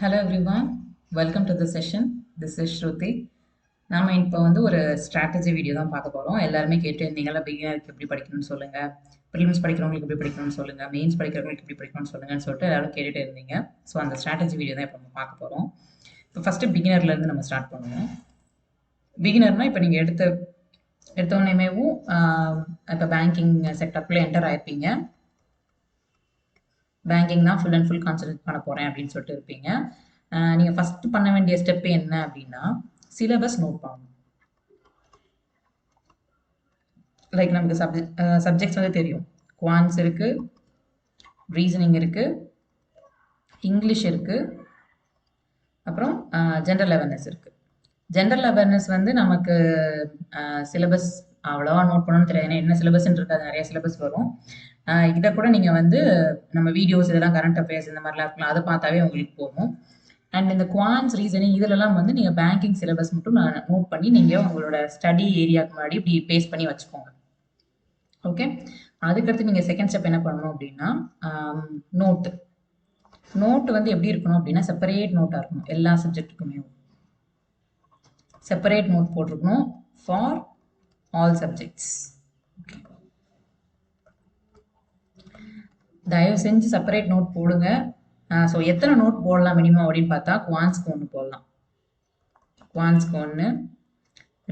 Hello everyone, welcome to the session. This is Shruti. நாம இப்போ ஒரு ஸ்ட்ராட்டஜி வீடியோ தான் பார்க்க போகிறோம். எல்லாருமே கேட்டு இருந்தீங்களா, பிகினருக்கு எப்படி படிக்கணும்னு சொல்லுங்கள், ப்ரிலிம்ஸ் படிக்கிறவங்களுக்கு எப்படி படிக்கணும்னு சொல்லுங்கள், மெயின்ஸ் படிக்கிறவங்களுக்கு எப்படி படிக்கணும்னு சொல்லுங்கன்னு சொல்லிட்டு எல்லாரும் கேட்டுகிட்டே இருந்தீங்க. ஸோ அந்த ஸ்ட்ராட்டஜி வீடியோ தான் இப்போ நம்ம பார்க்க போகிறோம். இப்போ ஃபஸ்ட்டு பிகினர்லேருந்து நம்ம ஸ்டார்ட் பண்ணுவோம். பிகினர்னால் இப்போ நீங்கள் எடுத்தோடனேமேவும் இப்போ பேங்கிங் செக்டருக்குள்ளே என்டர் ஆயிருப்பீங்க. பேங்கிங் தான் ஃபுல் அண்ட் ஃபுல் கான்சன்ட்ரேட் பண்ண போகிறேன் அப்படின்னு சொல்லிட்டு இருப்பீங்க. நீங்கள் ஃபஸ்ட்டு பண்ண வேண்டிய ஸ்டெப்பு என்ன அப்படின்னா, சிலபஸ் நோட் பண்ணணும். லைக் நமக்கு சப்ஜெக்ட்ஸ் தெரியும். குவான்ஸ் இருக்குது, ரீசனிங் இருக்குது, இங்கிலீஷ் இருக்குது, அப்புறம் ஜென்ரல் அவேர்னஸ் இருக்குது. ஜென்ரல் அவேர்னஸ் நமக்கு சிலபஸ் அவ்வளோவா நோட் பண்ணணும்னு தெரியாது. ஏன்னா என்ன சிலபஸ்ன்னு இருக்காது, நிறைய சிலபஸ் வரும். இதை கூட நீங்கள் நம்ம வீடியோஸ் இதெல்லாம் கரண்ட் அஃபேர்ஸ் இந்த மாதிரிலாம் இருக்கலாம், அதை பார்த்தாவே உங்களுக்கு போகும். அண்ட் இந்த குவான்ஸ் ரீசனிங் இதிலெல்லாம் நீங்கள் பேங்கிங் சிலபஸ் மட்டும் நோட் பண்ணி நீங்கள் உங்களோட ஸ்டடி ஏரியாவுக்கு முன்னாடி இப்படி பேஸ்ட் பண்ணி வச்சுக்கோங்க. ஓகே, அதுக்கடுத்து நீங்கள் செகண்ட் ஸ்டெப் என்ன பண்ணணும் அப்படின்னா, நோட்டு எப்படி இருக்கணும் அப்படின்னா செப்பரேட் நோட்டாக இருக்கணும். எல்லா சப்ஜெக்ட்டுக்குமே செப்பரேட் நோட் போட்டிருக்கணும் ஃபார் ஆல் சப்ஜெக்ட்ஸ். தயவு செஞ்சு செப்பரேட் நோட் போடுங்க. ஸோ எத்தனை நோட் போடலாம் மினிமம் அப்படின்னு பார்த்தா, குவான்ஸ்க்கு 1 போடலாம், குவான்ஸ்க்கு 1,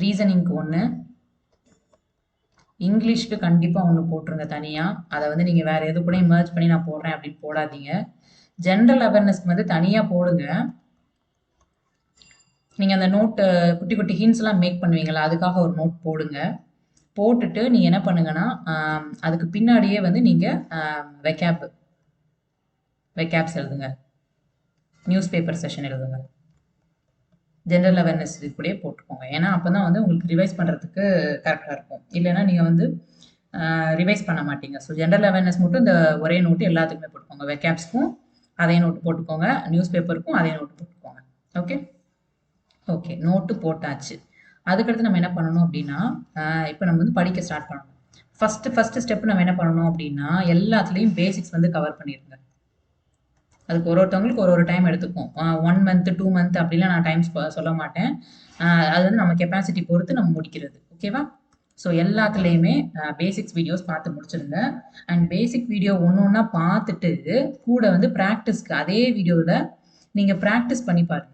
ரீசனிங்க்கு 1, இங்கிலீஷ்க்கு கண்டிப்பாக 1 போட்டுருங்க தனியாக. அதை நீங்கள் வேறு எது கூட மர்ஜ் பண்ணி நான் போடுறேன் அப்படின்னு போடாதீங்க. ஜென்ரல் அவேர்னஸ்க்கு தனியாக போடுங்க. நீங்கள் அந்த நோட்டு குட்டி குட்டி ஹிண்ட்ஸ்லாம் மேக் பண்ணுவீங்களா, அதுக்காக ஒரு நோட் போடுங்க. போட்டுட்டு நீங்கள் என்ன பண்ணுங்கன்னா, அதுக்கு பின்னாடியே நீங்கள் வெக்கேப்ஸ் எழுதுங்க, நியூஸ் பேப்பர் செஷன் எழுதுங்க, ஜென்ரல் அவேர்னஸ் இது கூட போட்டுக்கோங்க. ஏன்னா அப்போ தான் உங்களுக்கு ரிவைஸ் பண்ணுறதுக்கு கரெக்டாக இருக்கும். இல்லைன்னா நீங்கள் ரிவைஸ் பண்ண மாட்டீங்க. ஸோ ஜென்ரல் அவேர்னஸ் மட்டும் இந்த ஒரே நோட்டு எல்லாத்துக்குமே போட்டுக்கோங்க. வெக்கேப்ஸ்க்கும் அதே நோட்டு போட்டுக்கோங்க, நியூஸ் பேப்பருக்கும் அதே நோட்டு போட்டுக்கோங்க. ஓகே ஓகே, நோட்டு போட்டாச்சு. அதுக்கடுத்து நம்ம என்ன பண்ணணும் அப்படின்னா, இப்போ நம்ம படிக்க ஸ்டார்ட் பண்ணணும். ஃபஸ்ட்டு ஸ்டெப் நம்ம என்ன பண்ணணும் அப்படின்னா, எல்லாத்துலேயும் பேசிக்ஸ் கவர் பண்ணிடுங்க. அதுக்கு ஒருத்தவங்களுக்கு ஒரு டைம் எடுத்துக்கும். 1 மந்த் 2 மந்த் அப்படிலாம் நான் டைம்ஸ் சொல்ல மாட்டேன். அது நம்ம கெப்பாசிட்டி பொறுத்து நம்ம முடிக்கிறது. ஓகேவா? ஸோ எல்லாத்துலேயுமே பேசிக்ஸ் வீடியோஸ் பார்த்து முடிச்சிடுங்க. அண்ட் பேசிக் வீடியோ ஒன்றா பார்த்துட்டு கூட ப்ராக்டிஸ்க்கு அதே வீடியோவில் நீங்கள் ப்ராக்டிஸ் பண்ணி பாருங்கள்.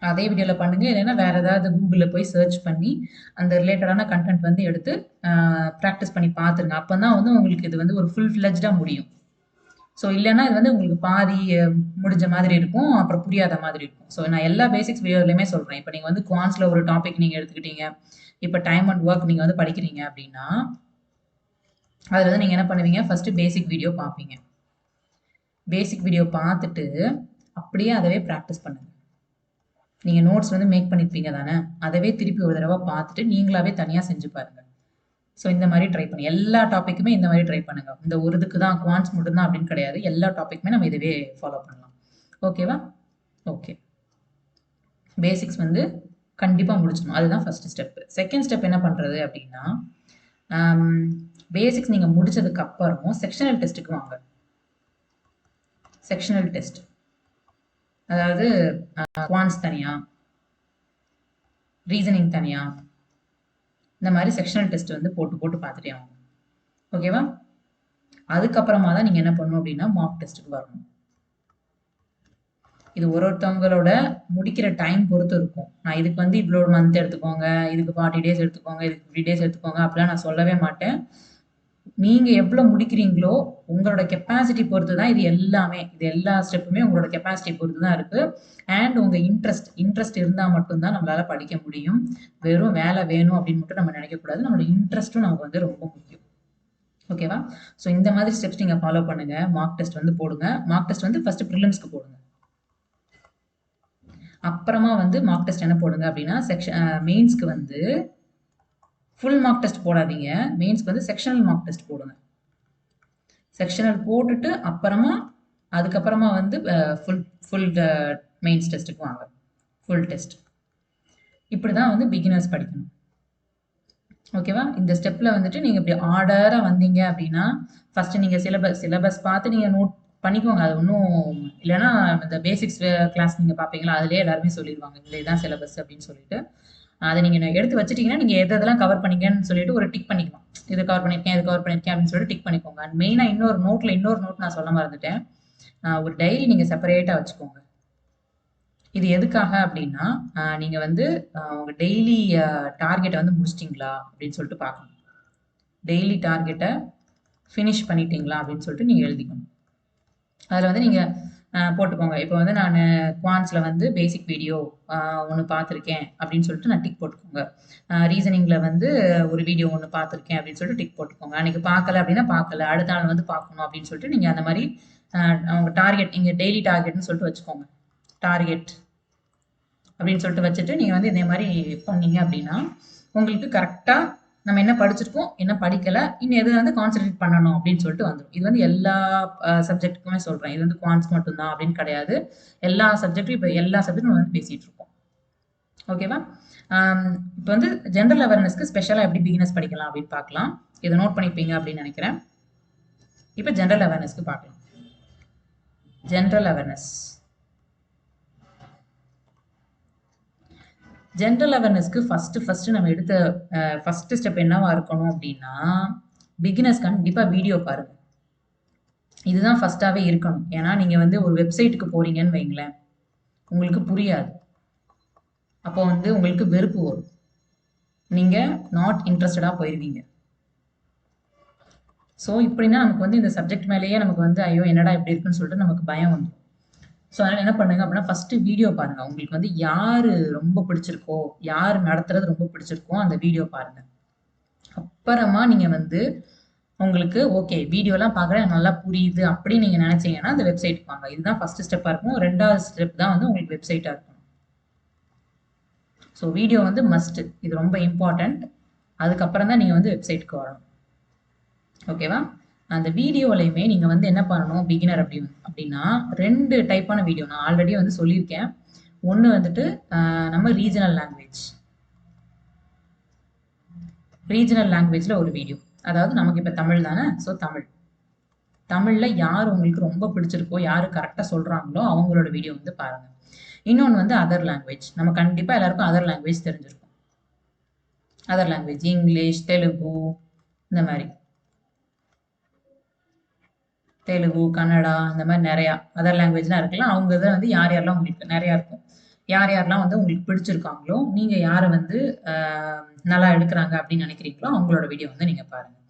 அதே வீடியோவில் பண்ணுங்கள். இல்லைன்னா வேறு ஏதாவது கூகுளில் போய் சர்ச் பண்ணி அந்த ரிலேட்டடான கண்டென்ட் எடுத்து ப்ராக்டிஸ் பண்ணி பார்த்துருங்க. அப்போ தான் உங்களுக்கு இது ஒரு ஃபுல் ஃப்ளெஜ்டாக முடியும். ஸோ இல்லைன்னா இது உங்களுக்கு பாதி முடிஞ்ச மாதிரி இருக்கும், அப்புறம் புரியாத மாதிரி இருக்கும். ஸோ நான் எல்லா பேசிக்ஸ் வீடியோலையுமே சொல்கிறேன். இப்போ நீங்கள் குவான்ஸில் ஒரு டாபிக் நீங்கள் எடுத்துக்கிட்டீங்க, இப்போ டைம் அண்ட் ஒர்க் நீங்கள் படிக்கிறீங்க அப்படின்னா, அதில் நீங்கள் என்ன பண்ணுவீங்க, ஃபஸ்ட்டு பேசிக் வீடியோ பார்ப்பீங்க. பேசிக் வீடியோ பார்த்துட்டு அப்படியே அதவே ப்ராக்டிஸ் பண்ணுங்கள். நீங்கள் நோட்ஸ் மேக் பண்ணியிருப்பீங்க தானே, அதவே திருப்பி ஒரு தடவை பார்த்துட்டு நீங்களாவே தனியாக செஞ்சு பாருங்கள். ஸோ இந்த மாதிரி ட்ரை பண்ணி எல்லா டாப்பிக்குமே இந்த மாதிரி ட்ரை பண்ணுங்கள். இந்த ஒரு இதுக்கு தான் குவான்ஸ் மட்டும்தான் அப்படின்னு கிடையாது, எல்லா டாப்பிக்குமே நம்ம இதுவே ஃபாலோ பண்ணலாம். ஓகேவா? ஓகே, பேசிக்ஸ் கண்டிப்பாக முடிச்சிடணும். அதுதான் ஃபஸ்ட்டு ஸ்டெப்பு. செகண்ட் ஸ்டெப் என்ன பண்ணுறது அப்படின்னா, பேசிக்ஸ் நீங்கள் முடிச்சதுக்கு அப்புறம் செக்ஷனல் டெஸ்ட்டுக்கு வாங்க. செக்ஷனல் டெஸ்ட் அதாவது குவான்ஸ் தனியாக, ரீசனிங் தனியாக, இந்த மாதிரி செக்ஷனல் டெஸ்ட் போட்டு பார்த்துட்டே ஆகும். ஓகேவா? அதுக்கப்புறமா தான் நீங்கள் என்ன பண்ணணும் அப்படின்னா மார்க் டெஸ்ட்டுக்கு வரணும். இது ஒருத்தவங்களோட முடிக்கிற டைம் பொறுத்து இருக்கும். நான் இதுக்கு இவ்வளோ மந்த் எடுத்துக்கோங்க, இதுக்கு 40 டேஸ் எடுத்துக்கோங்க, இதுக்கு 50 டேஸ் எடுத்துக்கோங்க அப்படிலாம் நான் சொல்லவே மாட்டேன். நீங்கள் எவ்வளோ முடிக்கிறீங்களோ உங்களோட கெப்பாசிட்டி பொறுத்து தான் இது எல்லாமே. இது எல்லா ஸ்டெப்புமே உங்களோட கெப்பாசிட்டி பொறுத்து தான் இருக்குது. அண்ட் உங்கள் இன்ட்ரெஸ்ட் இருந்தால் மட்டும்தான் நம்மளால் படிக்க முடியும். வெறும் வேலை வேணும் அப்படின்னு மட்டும் நம்ம நினைக்கக்கூடாது. நம்மளோட இன்ட்ரெஸ்ட்டும் நமக்கு ரொம்ப முக்கியம். ஓகேவா? ஸோ இந்த மாதிரி ஸ்டெப்ஸ் நீங்கள் ஃபாலோ பண்ணுங்கள். மார்க் டெஸ்ட் போடுங்க. மார்க் டெஸ்ட் ஃபஸ்ட்டு ப்ரிலிம்ஸ்க்கு போடுங்க. அப்புறமா மார்க் டெஸ்ட் என்ன போடுங்க அப்படின்னா, மெயின்ஸ்க்கு ஃபுல் மார்க் டெஸ்ட் போடாதீங்க. மெயின்ஸ்க்கு செக்ஷனல் மார்க் டெஸ்ட் போடுங்க. செக்ஷனல் போட்டுட்டு அதுக்கப்புறமா ஃபுல் மெயின்ஸ் டெஸ்ட்டுக்கு வாங்க, ஃபுல் டெஸ்ட். இப்படி தான் பிகினர்ஸ் படிக்கணும். ஓகேவா? இந்த ஸ்டெப்பில் நீங்கள் இப்படி ஆர்டராக வந்தீங்க அப்படின்னா, ஃபஸ்ட்டு நீங்கள் சிலபஸ் பார்த்து நீங்கள் நோட் பண்ணிக்கோங்க. அது ஒண்ணும் இல்லன்னா இந்த பேசிக்ஸ் கிளாஸ் நீங்க பார்ப்பீங்களா, அதிலேயே எல்லாருமே சொல்லிருவாங்க. இந்த இதான் சிலபஸ் அப்படின்னு சொல்லிட்டு. அத நீங்க எடுத்து வச்சுட்டீங்கன்னா, நீங்க எது எதெல்லாம் கவர் பண்ணீங்கன்னு சொல்லிட்டு ஒரு டிக் பண்ணிக்கலாம். இது கவர் பண்ணியிருக்கேன், இது கவர் பண்ணியிருக்கேன் அப்படின்னு சொல்லிட்டு டிக் பண்ணிக்கோங்க. அண்ட் மெயினா இன்னொரு நோட் நான் சொல்ல மறந்துட்டேன். ஒரு டைரி நீங்க செப்பரேட்டா வச்சுக்கோங்க. இது எதுக்காக அப்படின்னா, நீங்க வந்து உங்க டெய்லி டார்கெட்ட வந்து முடிச்சிட்டீங்களா அப்படின்னு சொல்லிட்டு பார்க்கணும். டெய்லி டார்கெட்ட ஃபினிஷ் பண்ணிட்டீங்களா அப்படின்னு சொல்லிட்டு நீங்க எழுதிக்கணும். அதில் வந்து நீங்கள் போட்டுக்கோங்க. இப்போ வந்து நான் குவான்ஸில் வந்து பேசிக் வீடியோ ஒன்று பார்த்துருக்கேன் அப்படின்னு சொல்லிட்டு நான் டிக் போட்டுக்கோங்க. ரீசனிங்கில் வந்து ஒரு வீடியோ ஒன்று பார்த்துருக்கேன் அப்படின்னு சொல்லிட்டு டிக் போட்டுக்கோங்க. அன்றைக்கி பார்க்கல அப்படின்னா பார்க்கல, அடுத்த நாள் வந்து பார்க்கணும் அப்படின்னு சொல்லிட்டு நீங்கள் அந்த மாதிரி அவங்க டார்கெட் நீங்கள் டெய்லி டார்கெட்னு சொல்லிட்டு வச்சுக்கோங்க. டார்கெட் அப்படின்னு சொல்லிட்டு வச்சுட்டு நீங்கள் வந்து இதே மாதிரி பண்ணீங்க அப்படின்னா உங்களுக்கு கரெக்டாக நம்ம என்ன படிச்சிருக்கோம், என்ன படிக்கல, இன்னும் எது வந்து கான்சென்ட்ரேட் பண்ணணும் அப்படின்னு சொல்லிட்டு வந்துடும். இது வந்து எல்லா சப்ஜெக்ட்டுக்குமே சொல்றேன். இது வந்து குவான்ஸ் மட்டும்தான் அப்படின்னு கிடையாது. எல்லா சப்ஜெக்டும் இப்போ எல்லா சப்ஜெக்டும் நம்ம வந்து பேசிட்டு இருக்கோம். ஓகேவா? இப்போ வந்து ஜென்ரல் அவேர்னஸ்க்கு ஸ்பெஷலாக எப்படி பிகினர்ஸ் படிக்கலாம் அப்படின்னு பார்க்கலாம். இதை நோட் பண்ணிப்பீங்க அப்படின்னு நினைக்கிறேன். இப்போ ஜென்ரல் அவேர்னஸ்க்கு பார்க்கலாம். ஜென்ரல் அவேர்னஸ் ஜென்ரல் அவேர்னஸ்க்கு ஃபர்ஸ்ட் நம்ம எடுத்த ஃபர்ஸ்ட் ஸ்டெப் என்னவா இருக்கணும் அப்படின்னா, பிகினர்ஸ் கண்டிப்பாக வீடியோ பாருங்க. இதுதான் ஃபர்ஸ்டாவே இருக்கணும். ஏன்னா நீங்க வந்து ஒரு வெப்சைட்டுக்கு போறீங்கன்னு வைங்களேன், உங்களுக்கு புரியாது. அப்போ வந்து உங்களுக்கு வெறுப்பு வரும். நீங்க நாட் இன்ட்ரெஸ்டடா போயிருவீங்க. ஸோ இப்படின்னா நமக்கு வந்து இந்த சப்ஜெக்ட் மேலேயே நமக்கு வந்து ஐயோ என்னடா இப்படி இருக்குன்னு சொல்லிட்டு நமக்கு பயம் வந்துடும். ஸோ அதனால என்ன பண்ணுங்க அப்படின்னா ஃபர்ஸ்ட் வீடியோ பாருங்க. உங்களுக்கு வந்து யாரு ரொம்ப பிடிச்சிருக்கோ, யார் நடத்துறது ரொம்ப பிடிச்சிருக்கோ அந்த வீடியோ பாருங்க. அப்புறமா நீங்க வந்து உங்களுக்கு ஓகே வீடியோலாம் பார்க்குறேன் நல்லா புரியுது அப்படின்னு நீங்க நினைச்சீங்கன்னா அந்த வெப்சைட் வாங்க. இதுதான் ஃபர்ஸ்ட் ஸ்டெப்பா இருக்கும். ரெண்டாவது ஸ்டெப் தான் வந்து உங்களுக்கு வெப்சைட்டா இருக்கும். ஸோ வீடியோ வந்து மஸ்ட். இது ரொம்ப இம்பார்ட்டன்ட். அதுக்கப்புறம் தான் நீங்க வந்து வெப்சைட்டுக்கு வரணும். ஓகேவா? அந்த வீடியோலையுமே நீங்க வந்து என்ன பண்ணணும் பிகினர் அப்படின்னா 2 டைப்பான வீடியோ நான் ஆல்ரெடி வந்து சொல்லியிருக்கேன். ஒன்று வந்துட்டு நம்ம ரீஜனல் லாங்குவேஜ்ல ஒரு வீடியோ. அதாவது நமக்கு இப்போ தமிழ் தானே, ஸோ தமிழ்ல யார் உங்களுக்கு ரொம்ப பிடிச்சிருக்கோ, யாரு கரெக்டாக சொல்றாங்களோ அவங்களோட வீடியோ வந்து பாருங்க. இன்னொன்று வந்து அதர் லாங்குவேஜ். நம்ம கண்டிப்பாக எல்லாருக்கும் அதர் லாங்குவேஜ் தெரிஞ்சிருக்கும். அதர் லாங்குவேஜ் இங்கிலீஷ், தெலுங்கு, இந்த மாதிரி தெலுங்கு, கன்னடா இந்த மாதிரி நிறையா அதர் லாங்குவேஜ்லாம் இருக்கலாம். அவங்க இதில் வந்து யார் யாரெல்லாம் உங்களுக்கு நிறையா இருக்கும். யார் யாரெல்லாம் வந்து உங்களுக்கு பிடிச்சிருக்காங்களோ, நீங்கள் யாரை வந்து நல்லா எடுக்கிறாங்க அப்படின்னு நினைக்கிறீங்களோ அவங்களோட வீடியோ வந்து நீங்கள் பாருங்கள்.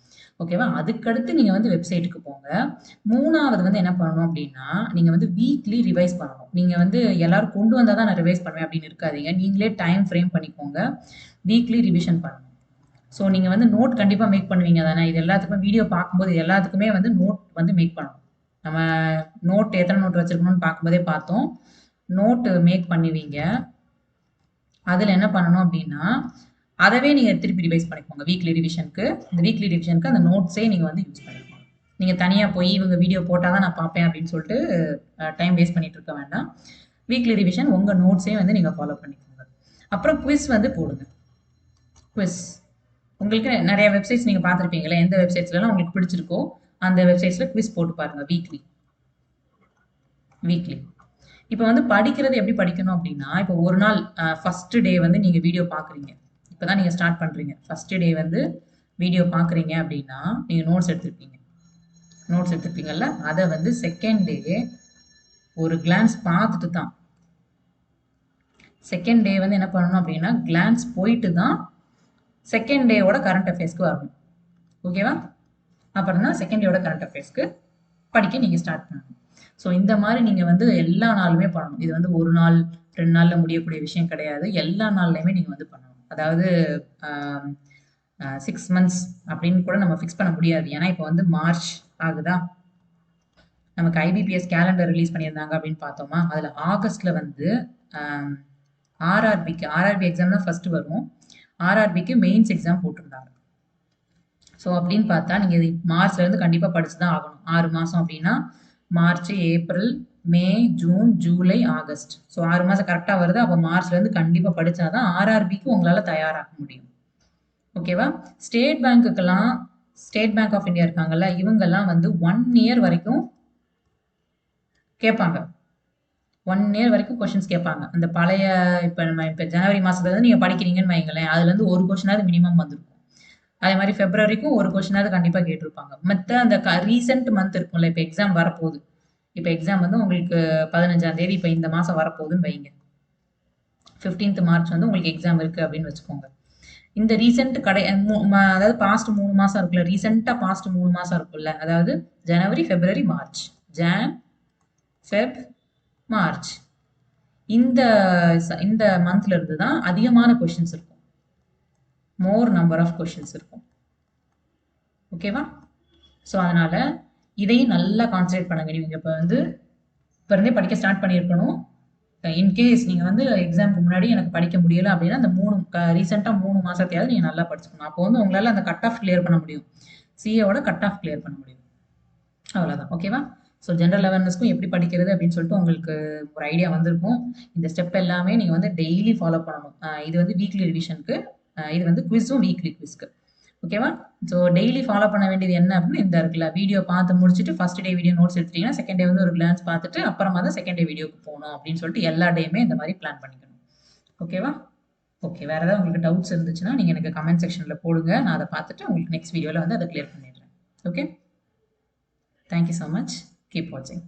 ஓகேவா? அதுக்கடுத்து நீங்கள் வந்து வெப்சைட்டுக்கு போங்க. 3வது வந்து என்ன பண்ணணும் அப்படின்னா, நீங்கள் வந்து வீக்லி ரிவைஸ் பண்ணணும். நீங்கள் வந்து எல்லாரும் கொண்டு வந்தால் தான் நான் ரிவைஸ் பண்ணுவேன் அப்படின்னு இருக்காதீங்க. நீங்களே டைம் ஃப்ரேம் பண்ணிக்கோங்க. வீக்லி ரிவிஷன் பண்ணணும். ஸோ நீங்கள் வந்து நோட் கண்டிப்பாக மேக் பண்ணுவீங்க தானே. இது எல்லாத்துக்குமே வீடியோ பார்க்கும்போது எல்லாத்துக்குமே வந்து நோட் வந்து மேக் பண்ணணும். நம்ம நோட் எத்தனை நோட் வச்சிருக்கணும்னு பார்க்கும்போதே பார்த்தோம். நோட்டு மேக் பண்ணுவீங்க. அதில் என்ன பண்ணணும் அப்படின்னா, அதவே நீங்கள் திருப்பி ரிவைஸ் பண்ணிக்கோங்க வீக்லி ரிவிஷனுக்கு. இந்த வீக்லி ரிவிஷனுக்கு அந்த நோட்ஸே நீங்கள் வந்து யூஸ் பண்ணிக்கோங்க. நீங்கள் தனியாக போய் இவங்க வீடியோ போட்டால் தான் நான் பார்ப்பேன் அப்படின்னு சொல்லிட்டு டைம் வேஸ்ட் பண்ணிட்டு இருக்க வேண்டாம். வீக்லி ரிவிஷன் உங்கள் நோட்ஸே வந்து நீங்கள் ஃபாலோ பண்ணிக்கோங்க. அப்புறம் குவிஸ் வந்து போடுங்க. குவிஸ் உங்களுக்கு நிறைய வெப்சைட்ஸ் நீங்கள் பார்த்துருப்பீங்களே, எந்த வெப்சைட்ஸ்லாம் உங்களுக்கு பிடிச்சிருக்கோ அந்த வெப்சைட்ஸில் குவிஸ் போட்டு பாருங்கள் வீக்லி. இப்போ வந்து படிக்கிறது எப்படி படிக்கணும் அப்படின்னா, இப்போ ஒரு நாள் ஃபர்ஸ்ட் டே வந்து நீங்கள் வீடியோ பார்க்குறீங்க. இப்போ தான் நீங்கள் ஸ்டார்ட் பண்ணுறீங்க. ஃபர்ஸ்ட் டே வந்து வீடியோ பார்க்குறீங்க அப்படின்னா நீங்கள் நோட்ஸ் எடுத்துருப்பீங்கல்ல, அதை வந்து செகண்ட் டே ஒரு கிளான்ஸ் பார்த்துட்டு தான் செகண்ட் டே வந்து என்ன பண்ணணும் அப்படின்னா கிளான்ஸ் போயிட்டு தான் செகண்ட் டேவோட கரண்ட் அஃபேர்ஸ்க்கு வரணும். ஓகேவா? அப்புறம் தான் செகண்ட் டேவோட கரண்ட் அஃபேர்ஸ்க்கு படிக்க நீங்கள் ஸ்டார்ட் பண்ணணும். ஸோ இந்த மாதிரி நீங்கள் வந்து எல்லா நாளுமே பண்ணணும். இது வந்து ஒரு நாள் 2 நாளில் முடியக்கூடிய விஷயம் கிடையாது. எல்லா நாள்லையுமே நீங்கள் வந்து பண்ணணும். அதாவது 6 மந்த்ஸ் அப்படின்னு கூட நம்ம ஃபிக்ஸ் பண்ண முடியாது. ஏன்னா இப்போ வந்து மார்ச் ஆகுதா, நமக்கு ஐபிபிஎஸ் கேலண்டர் ரிலீஸ் பண்ணியிருந்தாங்க அப்படின்னு பார்த்தோமா, அதில் ஆகஸ்ட்டில் வந்து ஆர்ஆர்பி எக்ஸாம் தான் ஃபர்ஸ்ட் வரும். ஆர்ஆர்பிக்கு மெயின்ஸ் எக்ஸாம் போட்டிருந்தாங்க. ஸோ அப்படின்னு பார்த்தா நீங்கள் மார்ச்லேருந்து கண்டிப்பாக படிச்சு தான் ஆகணும். 6 மாதம் அப்படின்னா மார்ச், ஏப்ரல், மே, ஜூன், ஜூலை, ஆகஸ்ட். ஸோ 6 மாதம் கரெக்டாக வருது. அப்போ மார்ச்லேருந்து கண்டிப்பாக படித்தாதான் ஆர்ஆர்பிக்கு உங்களால் தயாராக முடியும். ஓகேவா? ஸ்டேட் பேங்க் ஆஃப் இந்தியா இருக்காங்கல்ல, இவங்கெல்லாம் வந்து 1 இயர் வரைக்கும் கேட்பாங்க. 1 இயர் வரைக்கும் கொஸ்டின்ஸ் கேட்பாங்க. அந்த பழைய இப்ப ஜனவரி மாசத்துலருந்து நீங்க படிக்கிறீங்கன்னு வைங்களேன், அதுலேருந்து ஒரு கொஸ்டினாவது மினிமம் வந்திருக்கும். அதே மாரி பிப்ரவரிக்கும் ஒரு கொஸ்டினாவது கண்டிப்பா கேட்டிருப்பாங்க. மத்த அந்த ரீசென்ட் மந்த் இருக்கும்ல, இப்ப எக்ஸாம் வரப்போகுது. இப்ப எக்ஸாம் வந்து உங்களுக்கு 15ஆம் தேதி இப்ப இந்த மாசம் வரப்போகுதுன்னு வைங்க. 15th மார்ச் வந்து உங்களுக்கு எக்ஸாம் இருக்கு அப்படின்னு வச்சுக்கோங்க. இந்த ரீசென்ட் அதாவது பாஸ்ட் 3 மாசம் இருக்குல்ல, ரீசென்ட்டா பாஸ்ட் 3 மாசம் இருக்குல்ல, அதாவது ஜனவரி, பிப்ரவரி, மார்ச். John, Feb, March. இந்த இந்த மந்த்ல இருந்து தான் அதிகமான கொஸ்டின்ஸ் இருக்கும். மோர் நம்பர் ஆஃப் கொஸ்டின்ஸ் இருக்கும். ஓகேவா? ஸோ அதனால இதையும் நல்லா கான்சன்ட்ரேட் பண்ணுங்க. நீங்க இப்போ வந்து இப்போ இருந்தே படிக்க ஸ்டார்ட் பண்ணியிருக்கணும். இன்கேஸ் நீங்கள் வந்து எக்ஸாமுக்கு முன்னாடி எனக்கு படிக்க முடியல அப்படின்னா அந்த ரீசெண்டாக 3 மாசத்தையாவது நீங்கள் நல்லா படிச்சுக்கணும். அப்போ வந்து உங்களால் அந்த கட் ஆஃப் கிளியர் பண்ண முடியும். சிஏவோட கட் ஆஃப் கிளியர் பண்ண முடியும். அவ்வளோதான். ஓகேவா? ஸோ ஜென்ரல் அவேர்னஸ்க்கும் எப்படி படிக்கிறது அப்படின்னு சொல்லிட்டு உங்களுக்கு ஒரு ஐடியா வந்திருக்கும். இந்த ஸ்டெப் எல்லாமே நீங்கள் வந்து டெய்லி ஃபாலோ பண்ணணும். இது வந்து வீக்லி ரிவிஷனுக்கு, இது வந்து குவிஸும் வீக்லி குவிஸ்க்கு. ஓகேவா? ஸோ டெய்லி ஃபாலோ பண்ண வேண்டியது என்ன அப்படின்னு இந்த இருக்குல்ல, வீடியோ பார்த்து முடிச்சுட்டு ஃபர்ஸ்ட் டே வீடியோ நோட்ஸ் எடுத்துட்டீங்கன்னா செகண்ட் டே வந்து ஒரு கிளான்ஸ் பார்த்துட்டு அப்புறமா தான் செகண்ட் டே வீடியோக்கு போகணும் அப்படின்னு சொல்லிட்டு எல்லா டேயுமே இந்த மாதிரி பிளான் பண்ணிக்கணும். ஓகேவா? ஓகே. வேற ஏதாவது உங்களுக்கு டவுட்ஸ் இருந்துச்சுன்னா நீங்க எனக்கு கமெண்ட் செக்ஷன்ல போடுங்க. நான் அதை பார்த்துட்டு உங்களுக்கு நெக்ஸ்ட் வீடியோல வந்து அதை கிளியர் பண்ணிடுறேன். Okay. Thank you so much. Keep வாட்சிங்.